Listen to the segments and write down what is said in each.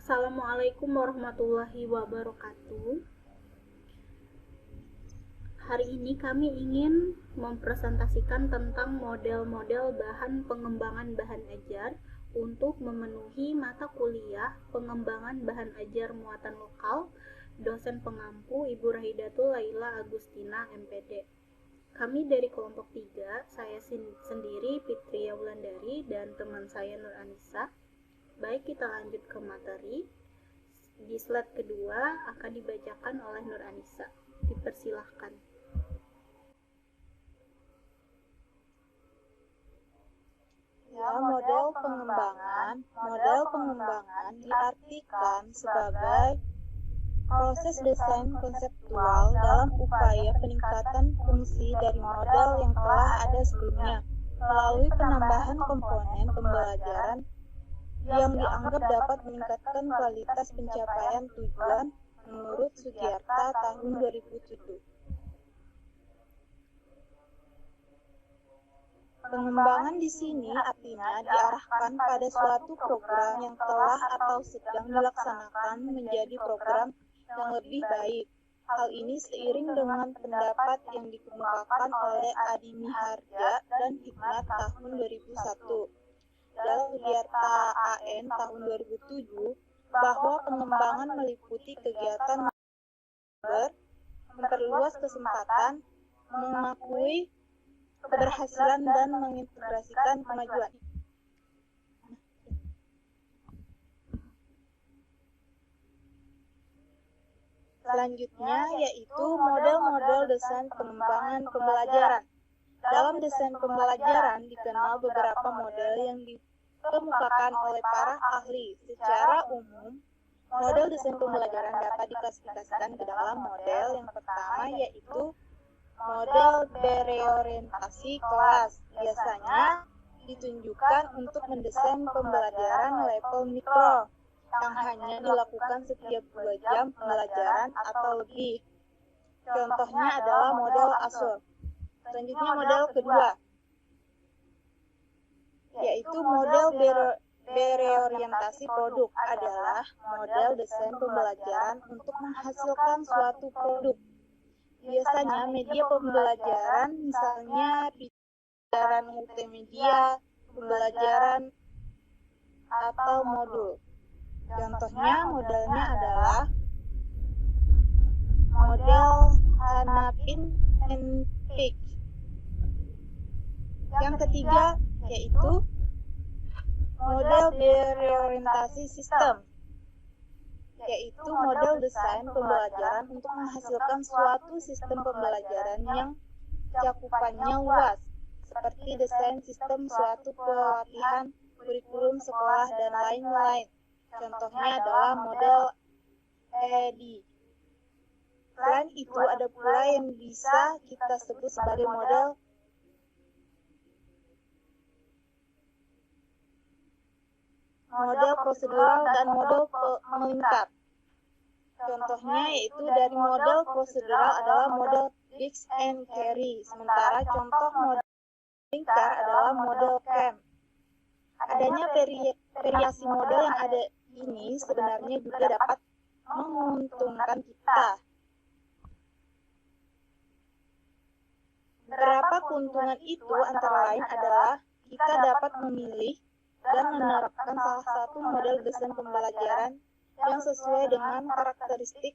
Assalamualaikum warahmatullahi wabarakatuh. Hari ini kami ingin mempresentasikan tentang model-model bahan pengembangan bahan ajar untuk memenuhi mata kuliah pengembangan bahan ajar muatan lokal dosen pengampu Ibu Rahidatul Laila Agustina MPD. Kami dari kelompok 3, saya sendiri Fitria Wulandari dan teman saya Nur Anissa. Baik, kita lanjut ke materi. Di slide kedua akan dibacakan oleh Nur Anissa. Dipersilahkan. Ya, model pengembangan diartikan sebagai proses desain konseptual dalam upaya peningkatan fungsi dari model yang telah ada sebelumnya melalui penambahan komponen pembelajaran yang dianggap dapat meningkatkan kualitas pencapaian tujuan menurut Sugiarta tahun 2007. Pengembangan di sini artinya diarahkan pada suatu program yang telah atau sedang dilaksanakan menjadi program yang lebih baik. Hal ini seiring dengan pendapat yang dikemukakan oleh Adi Miharja dan Hikmat tahun 2001 dalam Sugiarta AN tahun 2007 bahwa pengembangan meliputi kegiatan memperluas kesempatan, mengakui keberhasilan dan mengintegrasikan kemajuan. Selanjutnya yaitu model-model desain pengembangan pembelajaran. Dalam desain pembelajaran dikenal beberapa model yang dikemukakan oleh para ahli. Secara umum, model desain pembelajaran dapat diklasifikasikan ke dalam model yang pertama yaitu model bereorientasi kelas. Biasanya ditunjukkan untuk mendesain pembelajaran level mikro yang hanya dilakukan setiap 2 jam pembelajaran atau lebih. Contohnya adalah model ASO. Selanjutnya model kedua, yaitu model bereorientasi produk adalah model desain pembelajaran untuk menghasilkan suatu produk. Biasanya media pembelajaran misalnya pembelajaran multimedia, pembelajaran atau modul. Contohnya modelnya adalah model Hanapin and Pick. Yang ketiga yaitu model bereorientasi sistem, yaitu model desain pembelajaran untuk menghasilkan suatu sistem pembelajaran yang cakupannya luas, seperti desain sistem suatu pelatihan, kurikulum sekolah, dan lain-lain. Contohnya adalah model EDI. Selain itu, ada pula yang bisa kita sebut sebagai model prosedural dan model melingkar. Contohnya yaitu dari model prosedural adalah model Bix and Carry, sementara contoh model melingkar adalah model CAM. Adanya variasi model yang ada ini sebenarnya juga dapat menguntungkan kita. Beberapa keuntungan itu antara lain adalah kita dapat memilih dan menerapkan salah satu model desain pembelajaran yang sesuai dengan karakteristik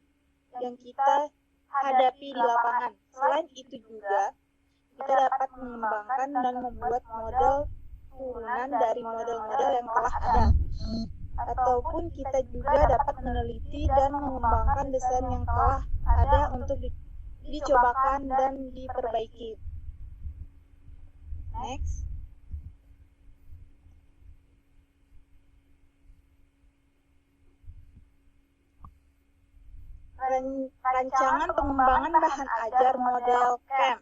yang kita hadapi di lapangan. Selain itu juga, kita dapat mengembangkan dan membuat model turunan dari model-model yang telah ada. Ataupun kita juga dapat meneliti dan mengembangkan desain yang telah ada untuk dicobakan dan diperbaiki. Next. Rancangan pengembangan bahan ajar model CAM.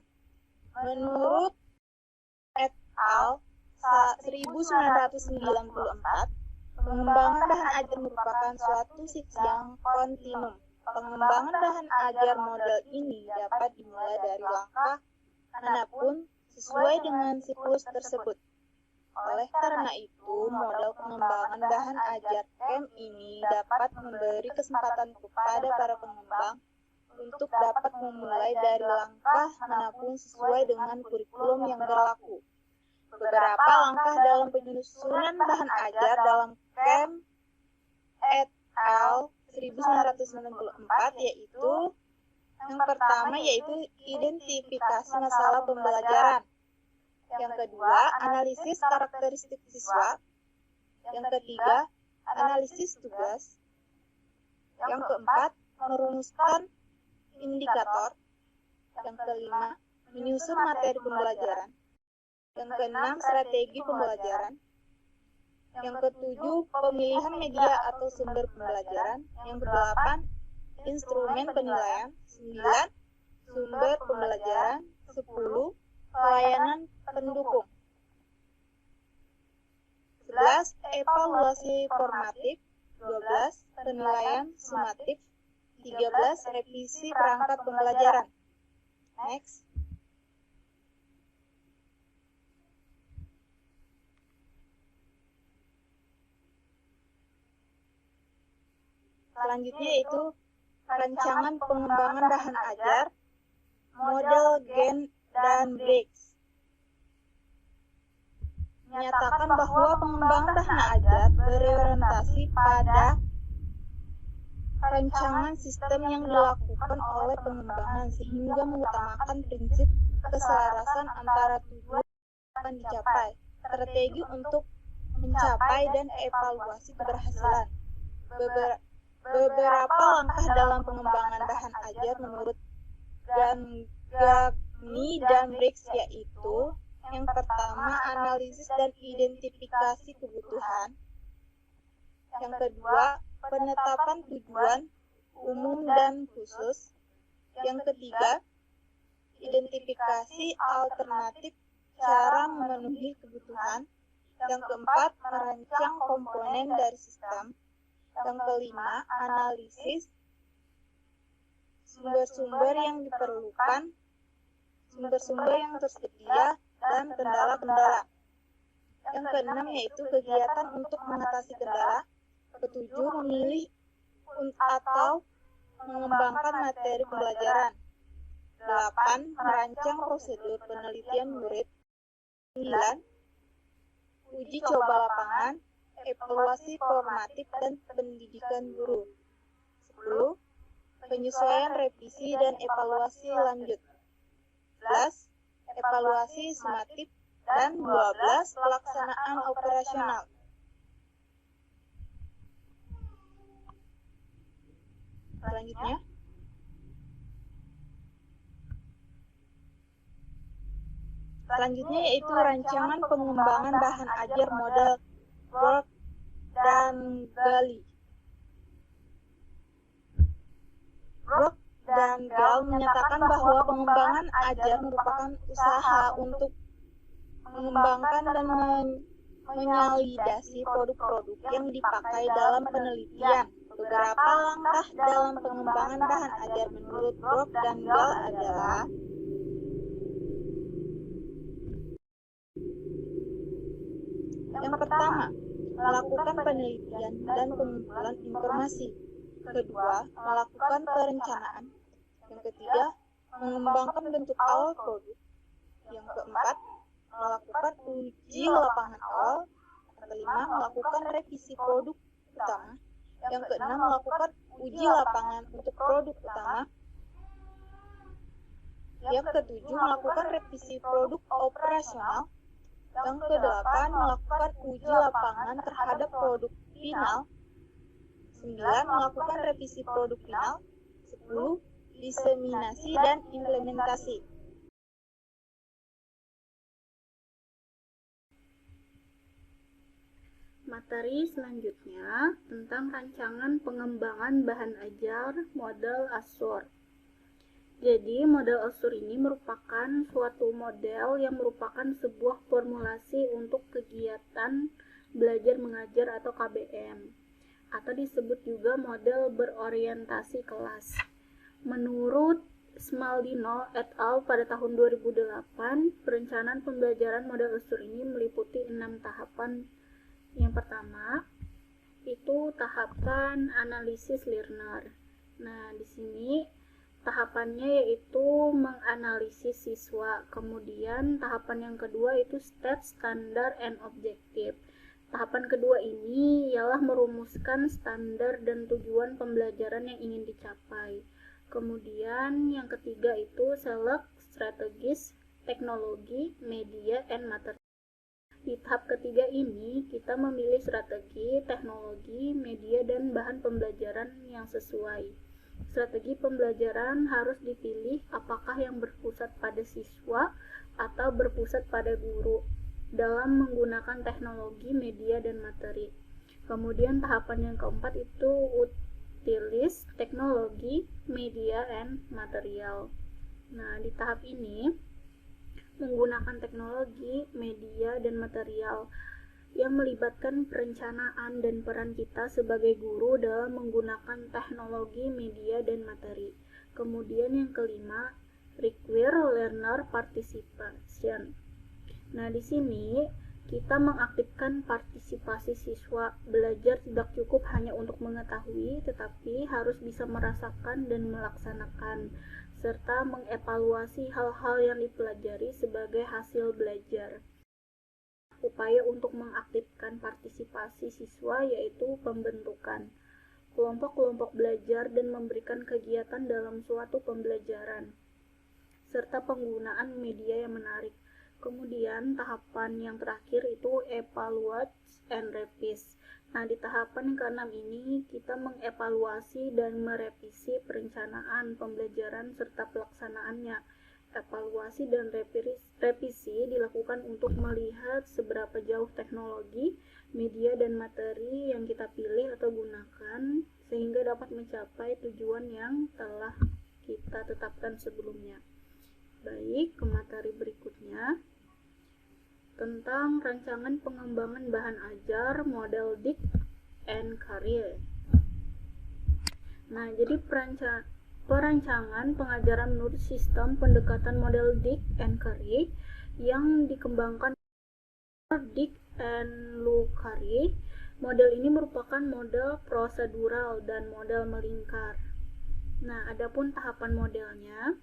Menurut et al. 1994, pengembangan bahan ajar merupakan suatu siklus yang kontinum. Pengembangan bahan ajar model ini dapat dimulai dari langkah manapun sesuai dengan siklus tersebut. Oleh karena itu, model pengembangan bahan ajar KEM ini dapat memberi kesempatan kepada para pengembang untuk dapat memulai dari langkah manapun sesuai dengan kurikulum yang berlaku. Beberapa langkah dalam penyusunan bahan ajar dalam KEM et al. 1994 yaitu yang pertama yaitu identifikasi masalah pembelajaran. Yang kedua, analisis karakteristik siswa. Yang ketiga, analisis tugas. Yang keempat, merumuskan indikator. Yang kelima, menyusun materi pembelajaran. Yang keenam, strategi pembelajaran. Yang ketujuh, pemilihan media atau sumber pembelajaran. Yang kedelapan, instrumen penilaian. 9, sumber pembelajaran. 10, pelayanan pendukung. 11, evaluasi formatif. 12, penilaian sumatif. 13, revisi perangkat pembelajaran. Next. Selanjutnya yaitu rancangan pengembangan bahan ajar, model Gantt dan Briggs. Menyatakan bahwa pengembangan bahan ajar berorientasi pada rancangan sistem yang dilakukan oleh pengembangan sehingga mengutamakan prinsip keselarasan antara tujuan yang akan dicapai, strategi untuk mencapai dan evaluasi keberhasilan. Beberapa langkah dalam pengembangan bahan ajar menurut Gagne dan Briggs yaitu yang pertama, analisis dan identifikasi kebutuhan. Yang kedua, penetapan tujuan umum dan khusus. Yang ketiga, identifikasi alternatif cara memenuhi kebutuhan. Yang keempat, merancang komponen dari sistem. Yang kelima, analisis sumber-sumber yang diperlukan, sumber-sumber yang tersedia, dan kendala-kendala. Yang keenam yaitu kegiatan untuk mengatasi kendala. Ketujuh, memilih atau mengembangkan materi pembelajaran. 8, merancang prosedur penelitian murid. 9, uji coba lapangan, evaluasi formatif dan pendidikan guru. 10, penyesuaian revisi dan evaluasi lanjut. 11, evaluasi sumatif, dan 12, pelaksanaan operasional. Selanjutnya yaitu rancangan pengembangan bahan ajar model Brooke dan Gali. Brooke dan Gal menyatakan bahwa pengembangan ajar merupakan usaha untuk mengembangkan dan menyalidasi produk-produk yang dipakai dalam penelitian. Beberapa langkah dalam pengembangan bahan ajar menurut Brooke dan Gal adalah yang pertama, melakukan penelitian dan pengumpulan informasi. Kedua, melakukan perencanaan. Yang ketiga, mengembangkan bentuk awal produk. Yang keempat, melakukan uji lapangan awal. Yang kelima, melakukan revisi produk utama. Yang keenam, melakukan uji lapangan untuk produk utama. Yang ketujuh, melakukan revisi produk operasional. Yang kedelapan, melakukan uji lapangan terhadap produk final. 9, melakukan revisi produk final. 10, diseminasi dan implementasi. Materi selanjutnya tentang rancangan pengembangan bahan ajar model Assur. Jadi, model Assur ini merupakan suatu model yang merupakan sebuah formulasi untuk kegiatan belajar mengajar atau KBM, atau disebut juga model berorientasi kelas. Menurut Smaldino et al. Pada tahun 2008, perencanaan pembelajaran model Ustur ini meliputi 6 tahapan. Yang pertama, itu tahapan analisis learner. Nah, di sini tahapannya yaitu menganalisis siswa. Kemudian tahapan yang kedua itu state, standar, and objective. Tahapan kedua ini ialah merumuskan standar dan tujuan pembelajaran yang ingin dicapai. Kemudian yang ketiga itu select, strategis, teknologi, media, and material. Di tahap ketiga ini, kita memilih strategi, teknologi, media, dan bahan pembelajaran yang sesuai. Strategi pembelajaran harus dipilih apakah yang berpusat pada siswa atau berpusat pada guru dalam menggunakan teknologi, media, dan materi. Kemudian tahapan yang keempat itu utilis, teknologi, media, and material. Nah, di tahap ini menggunakan teknologi, media, dan material yang melibatkan perencanaan dan peran kita sebagai guru dalam menggunakan teknologi, media, dan materi. Kemudian yang kelima, require learner participation. Nah, di sini kita mengaktifkan partisipasi siswa. Belajar tidak cukup hanya untuk mengetahui, tetapi harus bisa merasakan dan melaksanakan, serta mengevaluasi hal-hal yang dipelajari sebagai hasil belajar. Upaya untuk mengaktifkan partisipasi siswa yaitu pembentukan kelompok-kelompok belajar dan memberikan kegiatan dalam suatu pembelajaran, serta penggunaan media yang menarik. Kemudian tahapan yang terakhir itu evaluate and revise. Nah, di tahapan yang ke-6 ini kita mengevaluasi dan merevisi perencanaan pembelajaran serta pelaksanaannya. Evaluasi dan revisi dilakukan untuk melihat seberapa jauh teknologi, media, dan materi yang kita pilih atau gunakan sehingga dapat mencapai tujuan yang telah kita tetapkan sebelumnya. Baik, ke materi berikutnya tentang rancangan pengembangan bahan ajar model Dick and Carey. Nah, jadi perancangan pengajaran menurut sistem pendekatan model Dick and Carey yang dikembangkan Dick and Lou Carey. Model ini merupakan model prosedural dan model melingkar. Nah, adapun tahapan modelnya,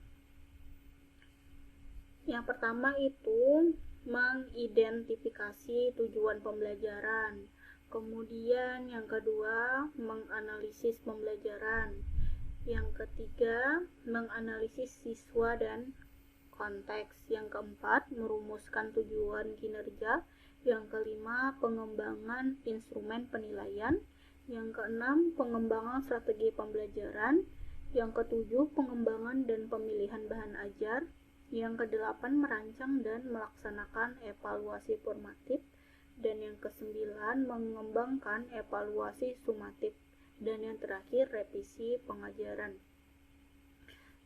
yang pertama itu mengidentifikasi tujuan pembelajaran. Kemudian yang kedua, menganalisis pembelajaran. Yang ketiga, menganalisis siswa dan konteks. Yang keempat, merumuskan tujuan kinerja. Yang kelima, pengembangan instrumen penilaian. Yang keenam, pengembangan strategi pembelajaran. Yang ketujuh, pengembangan dan pemilihan bahan ajar. Yang kedelapan, merancang dan melaksanakan evaluasi formatif. Dan yang kesembilan, mengembangkan evaluasi sumatif. Dan yang terakhir, revisi pengajaran.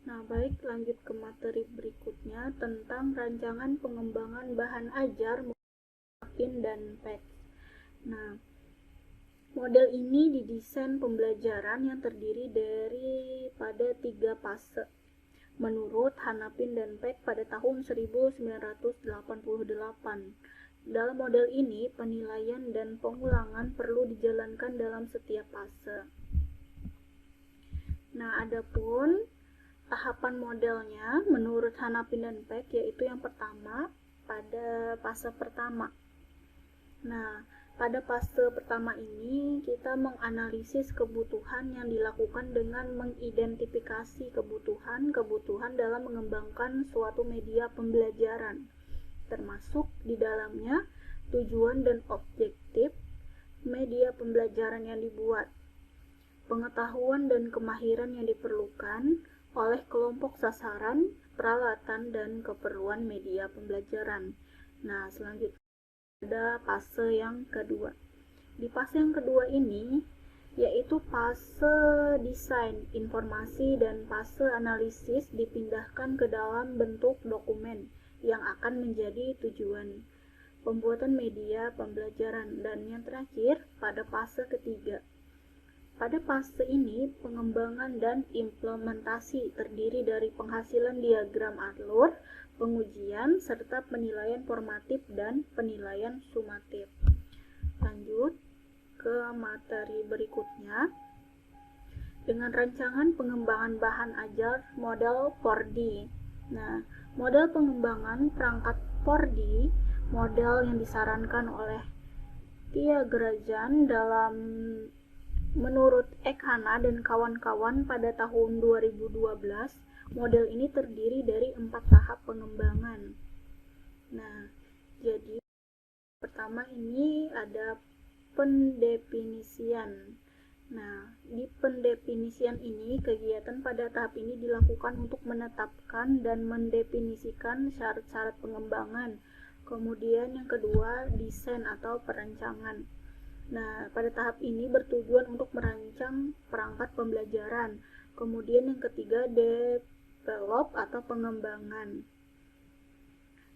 Nah, baik, lanjut ke materi berikutnya tentang rancangan pengembangan bahan ajar PIN dan PEC. Nah, model ini didesain pembelajaran yang terdiri pada 3 fase menurut Hanapin dan Peck pada tahun 1988. Dalam model ini, penilaian dan pengulangan perlu dijalankan dalam setiap fase. Nah, adapun tahapan modelnya menurut Hanapin dan Peck yaitu yang pertama pada fase pertama. Nah, pada fase pertama ini kita menganalisis kebutuhan yang dilakukan dengan mengidentifikasi kebutuhan dalam mengembangkan suatu media pembelajaran, termasuk di dalamnya tujuan dan objektif media pembelajaran yang dibuat, pengetahuan dan kemahiran yang diperlukan oleh kelompok sasaran, peralatan, dan keperluan media pembelajaran. Nah, selanjutnya ada fase yang kedua. Di fase yang kedua ini yaitu fase desain informasi dan fase analisis dipindahkan ke dalam bentuk dokumen yang akan menjadi tujuan pembuatan media pembelajaran. Dan yang terakhir pada fase ketiga. pada fase ini, pengembangan dan implementasi terdiri dari penghasilan diagram alur, pengujian, serta penilaian formatif dan penilaian sumatif. Lanjut ke materi berikutnya. Dengan rancangan pengembangan bahan ajar model 4D. Nah, model pengembangan perangkat 4D, model yang disarankan oleh Tia Grajan dalam menurut Ekhana dan kawan-kawan pada tahun 2012, model ini terdiri dari 4 tahap pengembangan. Nah, jadi pertama ini ada pendefinisian. Nah, di pendefinisian ini, kegiatan pada tahap ini dilakukan untuk menetapkan dan mendefinisikan syarat-syarat pengembangan. Kemudian yang kedua, desain atau perancangan. Nah, pada tahap ini bertujuan untuk merancang perangkat pembelajaran. Kemudian yang ketiga, develop atau pengembangan.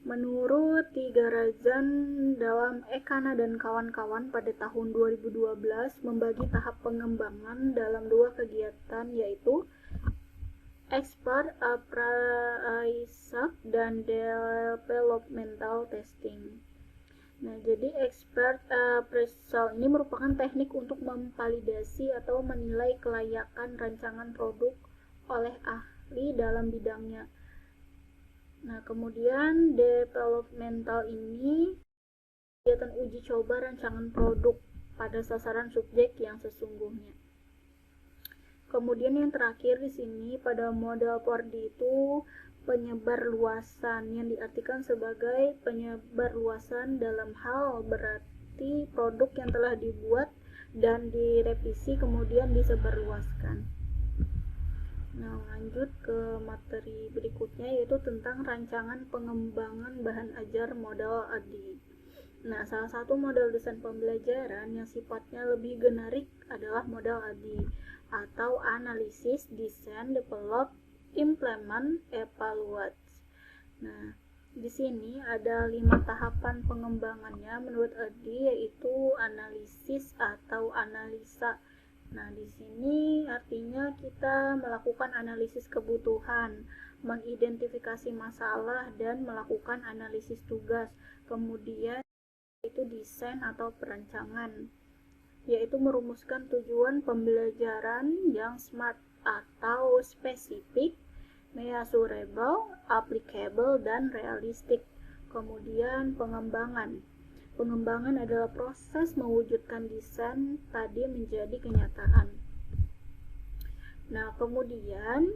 Menurut Tia Grajan dalam Ekhana dan kawan-kawan pada tahun 2012 membagi tahap pengembangan dalam 2 kegiatan, yaitu expert appraisal dan developmental testing. Nah, jadi expert appraisal ini merupakan teknik untuk memvalidasi atau menilai kelayakan rancangan produk oleh ahli dalam bidangnya. Nah, kemudian developmental ini kegiatan uji coba rancangan produk pada sasaran subjek yang sesungguhnya. Kemudian yang terakhir di sini pada model 4D itu penyebar luasan, yang diartikan sebagai penyebar luasan dalam hal berarti produk yang telah dibuat dan direvisi kemudian disebarluaskan. Nah, lanjut ke materi berikutnya, yaitu tentang rancangan pengembangan bahan ajar model ADI. Nah, salah satu model desain pembelajaran yang sifatnya lebih generik adalah model ADI atau analisis, design, develop, implement, evaluate. Nah, di sini ada 5 tahapan pengembangannya menurut ADI, yaitu analisis atau analisa. Nah, di sini artinya kita melakukan analisis kebutuhan, mengidentifikasi masalah, dan melakukan analisis tugas. Kemudian itu desain atau perancangan, yaitu merumuskan tujuan pembelajaran yang smart atau spesifik, measurable, applicable, dan realistik. Kemudian pengembangan. Pengembangan adalah proses mewujudkan desain tadi menjadi kenyataan. Nah, kemudian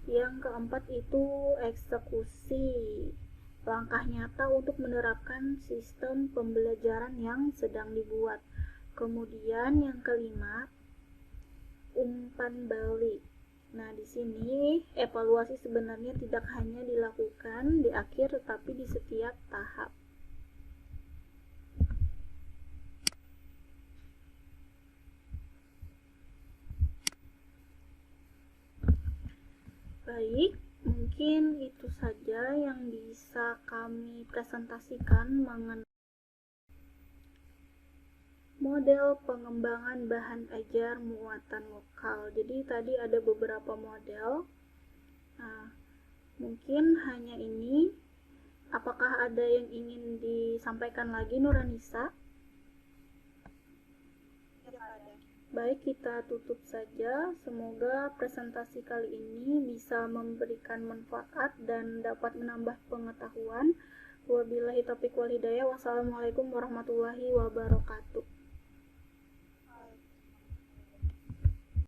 yang keempat itu eksekusi. Langkah nyata untuk menerapkan sistem pembelajaran yang sedang dibuat. Kemudian yang kelima, umpan balik. Nah, di sini evaluasi sebenarnya tidak hanya dilakukan di akhir tetapi di setiap tahap. Baik, mungkin itu saja yang bisa kami presentasikan mengenai model pengembangan bahan ajar muatan lokal. Jadi tadi ada beberapa model. Nah, mungkin hanya ini. Apakah ada yang ingin disampaikan lagi, Nuranisa? Baik, kita tutup saja. Semoga presentasi kali ini bisa memberikan manfaat dan dapat menambah pengetahuan. Wabillahi taufiq wal hidayah. Wassalamualaikum warahmatullahi wabarakatuh.